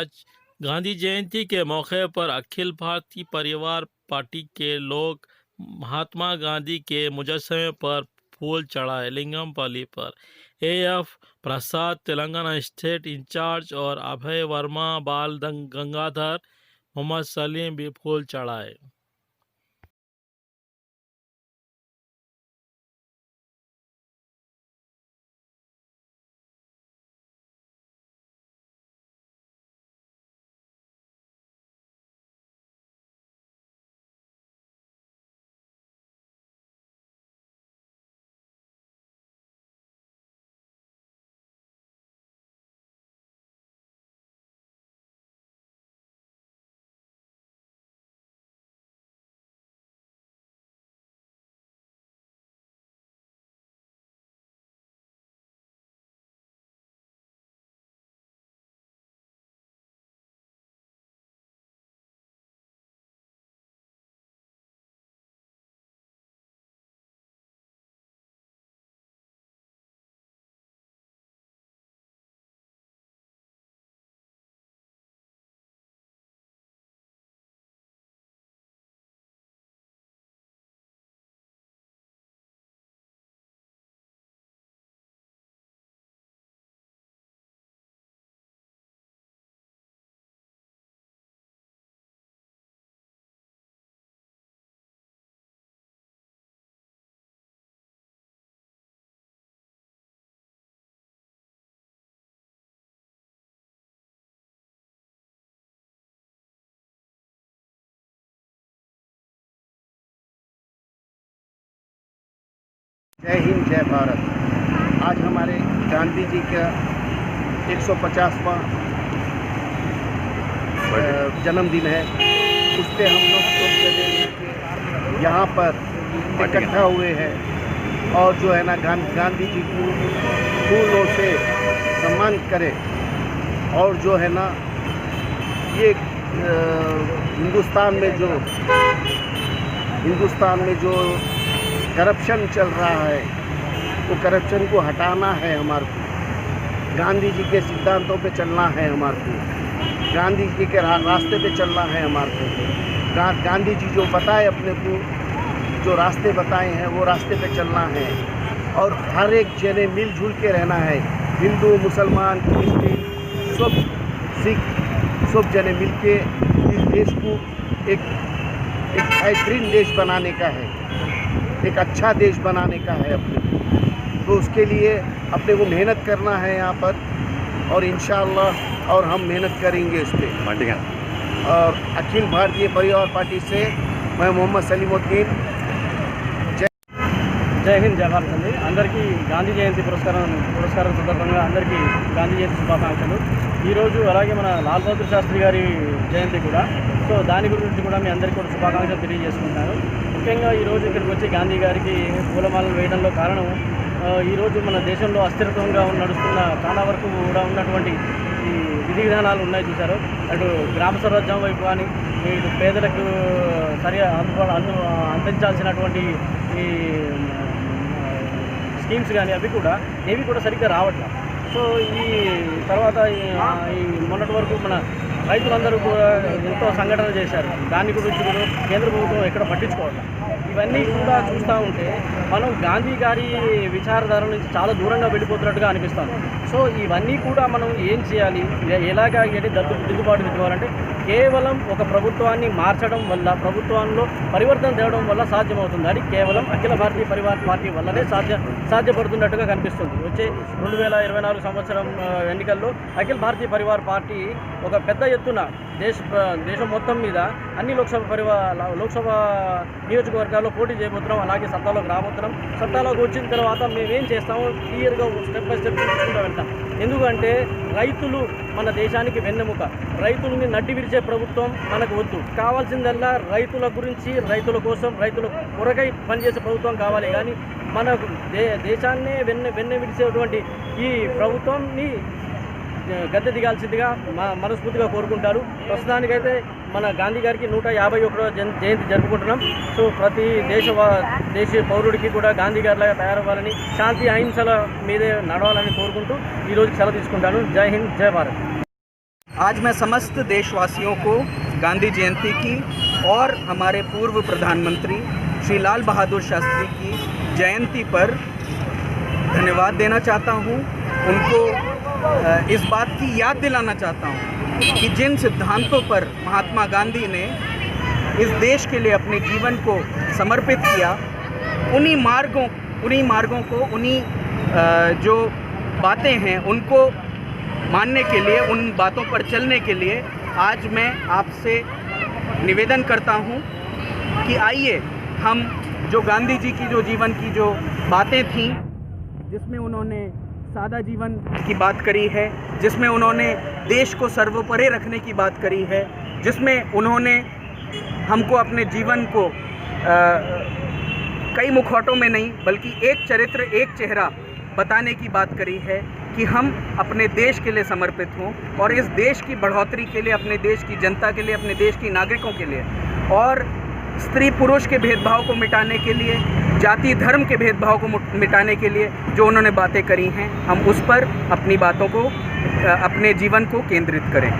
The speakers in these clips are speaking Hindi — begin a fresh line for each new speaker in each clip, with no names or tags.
आज गांधी जयंती के मौके पर अखिल भारतीय परिवार पार्टी के लोग महात्मा गांधी के मुजस्समे पर फूल चढ़ाए। लिंगमपल्ली पर एएफ प्रसाद, तेलंगाना स्टेट इंचार्ज, और अभय वर्मा, बाल गंगाधर, मोहम्मद सलीम भी फूल चढ़ाए।
जय हिंद, जय भारत। आज हमारे गांधी जी का 150वां जन्मदिन है। उस पर हम लोग यहाँ पर इकट्ठा हुए हैं और जो है ना गांधी जी को फूलों से सम्मान करें। और जो है ना ये हिंदुस्तान में जो करप्शन चल रहा है, वो करप्शन को हटाना है हमारे को। गांधी जी के सिद्धांतों पे चलना है हमारे को। गांधी जी के रास्ते पे चलना है हमारे को। गांधी जी जो बताए अपने को, जो रास्ते बताए हैं, वो रास्ते पे चलना है। और हर एक जने मिलजुल के रहना है। हिंदू, मुसलमान, क्रिश्चियन, सब सिख, सब जने मिल के इस देश को एक बेहतरीन देश बनाने का है, एक अच्छा देश बनाने का है अपने को। तो उसके लिए अपने को मेहनत करना है यहाँ पर, और इंशाअल्लाह और हम मेहनत करेंगे इस पर। और अखिल भारतीय परिवार पार्टी से मैं मोहम्मद सलीमुद्दीन।
जय हिंद, जय भारत अंడి। అందరికీ గాంధీ జయంతి పురస్కారం సందర్భంగా అందరికీ గాంధీ జయంతి శుభాకాంక్షలు। ఈరోజు అలాగే మన లాల్ బహదూర్ శాస్త్రి గారి జయంతి కూడా, సో దాని గురించి కూడా మీ అందరికీ కూడా శుభాకాంక్షలు తెలియజేసుకుంటాను। ముఖ్యంగా ఈరోజు ఇక్కడికి వచ్చి గాంధీ గారికి పూలమాలలు వేయడంలో కారణం, ఈరోజు మన దేశంలో అస్థిరత్వంగా నడుస్తున్న చాలా వరకు కూడా ఉన్నటువంటి ఈ విధి విధానాలు ఉన్నాయి చూశారు। అటు గ్రామ స్వరాజ్యం వైపు కానీ, ఇటు పేదలకు సరిగా అందించాల్సినటువంటి ఈ స్కీమ్స్ కానీ అవి కూడా ఏవి కూడా సరిగ్గా రావట్లేదు। సో ఈ తర్వాత ఈ మొన్నటి వరకు మన రైతులందరూ కూడా ఎంతో సంఘటన చేశారు। దాని గురించి కూడా కేంద్ర ప్రభుత్వం ఎక్కడ పట్టించుకోవట్లేదు। ఇవన్నీ కూడా చూస్తూ ఉంటే మనం గాంధీ గారి విచారధార నుంచి చాలా దూరంగా వెళ్ళిపోతున్నట్టుగా అనిపిస్తాను। సో ఇవన్నీ కూడా మనం ఏం చేయాలి, ఎలాగా దిద్దుబాటు తెచ్చుకోవాలంటే కేవలం ఒక ప్రభుత్వాన్ని మార్చడం వల్ల, ప్రభుత్వంలో పరివర్తన తేవడం వల్ల సాధ్యమవుతుంది। అది కేవలం అఖిల భారతీయ పరివార్ పార్టీ వల్లనే సాధ్యపడుతున్నట్టుగా కనిపిస్తుంది। వచ్చే 2024 సంవత్సరం ఎన్నికల్లో అఖిల భారతీయ పరివార్ పార్టీ ఒక పెద్ద ఎత్తున దేశం మొత్తం మీద అన్ని లోక్సభ నియోజకవర్గాల్లో పోటీ చేయబోతున్నాం। అలాగే సత్తాలోకి రాబోతున్నాం। సత్తాలోకి వచ్చిన తర్వాత మేమేం చేస్తామో క్లియర్గా స్టెప్ బై స్టెప్ తీసుకుంటూ వెళ్తాం। ఎందుకంటే రైతులు మన దేశానికి వెన్నెముక। రైతుల్ని నడ్డి విరిచే ప్రభుత్వం మనకు వద్దు। కావాల్సిందల్లా రైతుల గురించి, రైతుల కోసం, రైతుల కొరకై పనిచేసే ప్రభుత్వం కావాలి। కానీ మనకు దేశాన్నే వెన్నె విడిచేటువంటి ఈ ప్రభుత్వాన్ని గద్దె దిగాల్సిందిగా మనస్ఫూర్తిగా కోరుకుంటారు। ప్రస్తుతానికైతే మన గాంధీ గారికి 151వ జయంతి జరుపుకుంటున్నాం। సో ప్రతి దేశ పౌరుడికి కూడా గాంధీ గారిలాగా తయారవ్వాలని, శాంతి అహింసల మీదే నడవాలని కోరుకుంటూ ఈరోజు సెలవు తీసుకుంటాను। జై హింద్, జై భారత్।
आज मैं समस्त देशवासियों को गांधी जयंती की और हमारे पूर्व प्रधानमंत्री श्री लाल बहादुर शास्त्री की जयंती पर धन्यवाद देना चाहता हूँ। उनको इस बात की याद दिलाना चाहता हूँ कि जिन सिद्धांतों पर महात्मा गांधी ने इस देश के लिए अपने जीवन को समर्पित किया, उन्हीं मार्गों को, उन्हीं जो बातें हैं उनको मानने के लिए, उन बातों पर चलने के लिए आज मैं आपसे निवेदन करता हूं कि आइए हम जो गांधी जी की जो जीवन की जो बातें थीं, जिसमें उन्होंने सादा जीवन की बात करी है, जिसमें उन्होंने देश को सर्वोपरि रखने की बात करी है, जिसमें उन्होंने हमको अपने जीवन को कई मुखौटों में नहीं बल्कि एक चरित्र, एक चेहरा बताने की बात करी है कि हम अपने देश के लिए समर्पित हों और इस देश की बढ़ोतरी के लिए, अपने देश की जनता के लिए, अपने देश की नागरिकों के लिए और स्त्री पुरुष के भेदभाव को मिटाने के लिए, जाति धर्म के भेदभाव को मिटाने के लिए जो उन्होंने बातें करी हैं, हम उस पर अपनी बातों को, अपने जीवन को केंद्रित करें।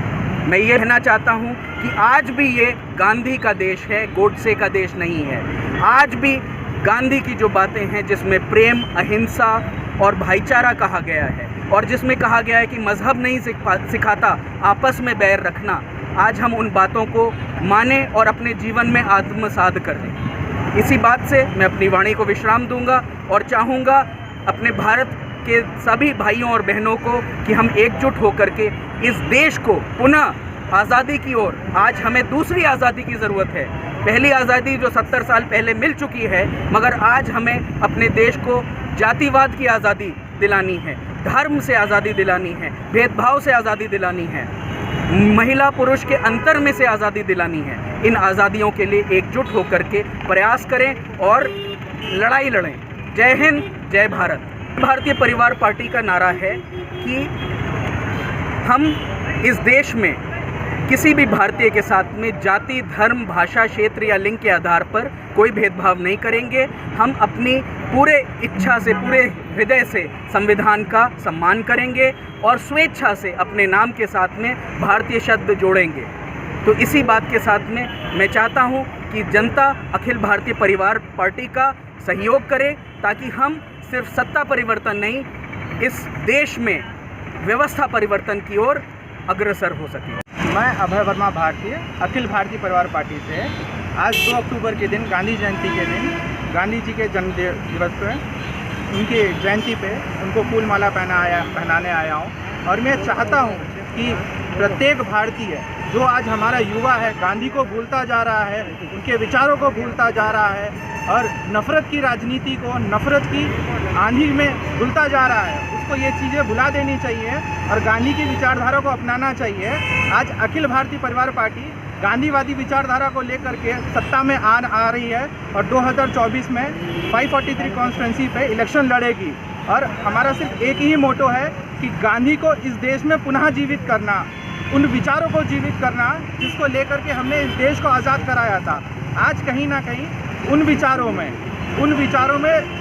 मैं ये कहना चाहता हूँ कि आज भी ये गांधी का देश है, गोडसे का देश नहीं है। आज भी गांधी की जो बातें हैं, जिसमें प्रेम, अहिंसा और भाईचारा कहा गया है और जिसमें कहा गया है कि मज़हब नहीं सिखाता आपस में बैर रखना, आज हम उन बातों को माने और अपने जीवन में आत्मसात कर लें। इसी बात से मैं अपनी वाणी को विश्राम दूंगा और चाहूँगा अपने भारत के सभी भाइयों और बहनों को कि हम एकजुट होकर के इस देश को पुनः आज़ादी की ओर, आज हमें दूसरी आज़ादी की ज़रूरत है। पहली आज़ादी जो 70 साल पहले मिल चुकी है, मगर आज हमें अपने देश को जातिवाद की आज़ादी दिलानी है, धर्म से आज़ादी दिलानी है, भेदभाव से आज़ादी दिलानी है, महिला पुरुष के अंतर में से आज़ादी दिलानी है। इन आज़ादियों के लिए एकजुट होकर के प्रयास करें और लड़ाई लड़ें। जय हिंद, जय भारत। भारतीय परिवार पार्टी का नारा है कि हम इस देश में किसी भी भारतीय के साथ में जाति, धर्म, भाषा, क्षेत्र या लिंग के आधार पर कोई भेदभाव नहीं करेंगे। हम अपनी पूरे इच्छा से, पूरे हृदय से संविधान का सम्मान करेंगे और स्वेच्छा से अपने नाम के साथ में भारतीय शब्द जोड़ेंगे। तो इसी बात के साथ में मैं चाहता हूं कि जनता अखिल भारतीय परिवार पार्टी का सहयोग करे ताकि हम सिर्फ सत्ता परिवर्तन नहीं, इस देश में व्यवस्था परिवर्तन की ओर अग्रसर हो सके।
मैं अभय वर्मा भारतीय अखिल भारतीय परिवार पार्टी से आज 2 अक्टूबर के दिन, गांधी जयंती के दिन, गांधी जी के जन्म दिवस पे, उनकी जयंती पे उनको फूल माला पहनाने आया हूँ। और मैं चाहता हूँ कि प्रत्येक भारतीय जो आज हमारा युवा है, गांधी को भूलता जा रहा है, उनके विचारों को भूलता जा रहा है और नफ़रत की राजनीति को, नफ़रत की आंधी में घुलता जा रहा है, उसको ये चीज़ें भुला देनी चाहिए और गांधी की विचारधारा को अपनाना चाहिए। आज अखिल भारतीय परिवार पार्टी गांधीवादी विचारधारा को लेकर के सत्ता में आ रही है और 2024 में 543 कॉन्स्टिट्यूंसी पे इलेक्शन लड़ेगी। और हमारा सिर्फ एक ही मोटो है कि गांधी को इस देश में पुनः जीवित करना, उन विचारों को जीवित करना जिसको लेकर के हमने इस देश को आज़ाद कराया था। आज कहीं ना कहीं उन विचारों में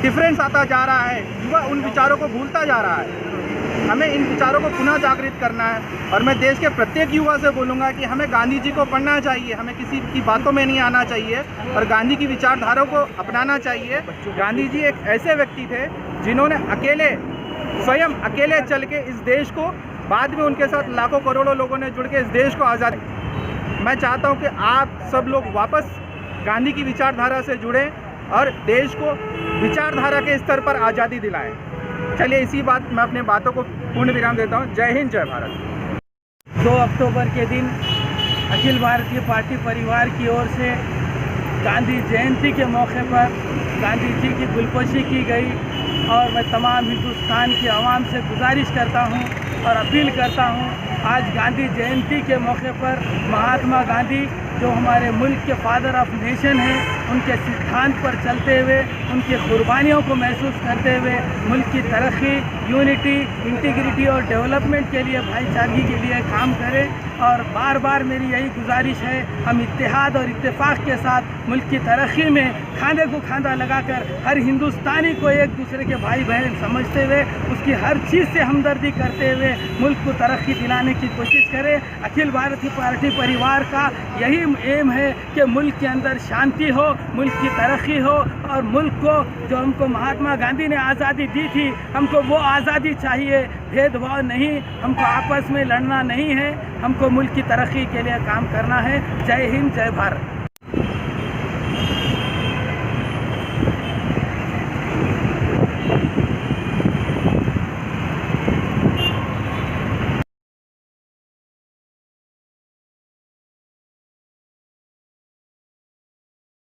डिफरेंस आता जा रहा है, युवा उन विचारों को भूलता जा रहा है। हमें इन विचारों को पुनः जागृत करना है और मैं देश के प्रत्येक युवा से बोलूँगा कि हमें गांधी जी को पढ़ना चाहिए, हमें किसी की बातों में नहीं आना चाहिए और गांधी की विचारधारा को अपनाना चाहिए। गांधी जी एक ऐसे व्यक्ति थे जिन्होंने स्वयं अकेले चल के इस देश को, बाद में उनके साथ लाखों करोड़ों लोगों ने जुड़ के इस देश को आज़ाद। मैं चाहता हूँ कि आप सब लोग वापस गांधी की विचारधारा से जुड़ें और देश को विचारधारा के स्तर पर आज़ादी दिलाएं। चलिए इसी बात मैं अपने बातों को पूर्ण विराम देता हूँ। जय हिंद, जय भारत।
2 अक्टूबर के दिन अखिल भारतीय पार्टी परिवार की ओर से गांधी जयंती के मौके पर गांधी जी की गुलपोशी की गई और मैं तमाम हिंदुस्तान की आवाम से गुजारिश करता हूँ और अपील करता हूँ, आज गांधी जयंती के मौके पर महात्मा गांधी जो हमारे मुल्क के फादर ऑफ नेशन हैं,
उनके सिद्धांत पर चलते हुए, उनकी कुर्बानियों को महसूस करते हुए मुल्क की तरक्की, यूनिटी, इंटीग्रिटी और डेवलपमेंट के लिए, भाईचारगी के लिए काम करें। और बार बार मेरी यही गुजारिश है, हम इत्तेहाद और इत्तेफाक के साथ मुल्क की तरक्की में खांधे को खांधा लगाकर हर हिंदुस्तानी को एक दूसरे के भाई बहन समझते हुए, उसकी हर चीज़ से हमदर्दी करते हुए मुल्क को तरक्की दिलाने की कोशिश करें। अखिल भारतीय पार्टी परिवार का यही एम है कि मुल्क के अंदर शांति हो, मुल्क की तरक्की हो और मुल्क को जो हमको महात्मा गांधी ने आज़ादी दी थी, हमको वो आज़ादी चाहिए, भेदभाव नहीं, हमको आपस में लड़ना नहीं है, हमको मुल्क की तरक्की के लिए काम करना है। जय हिंद, जय भारत।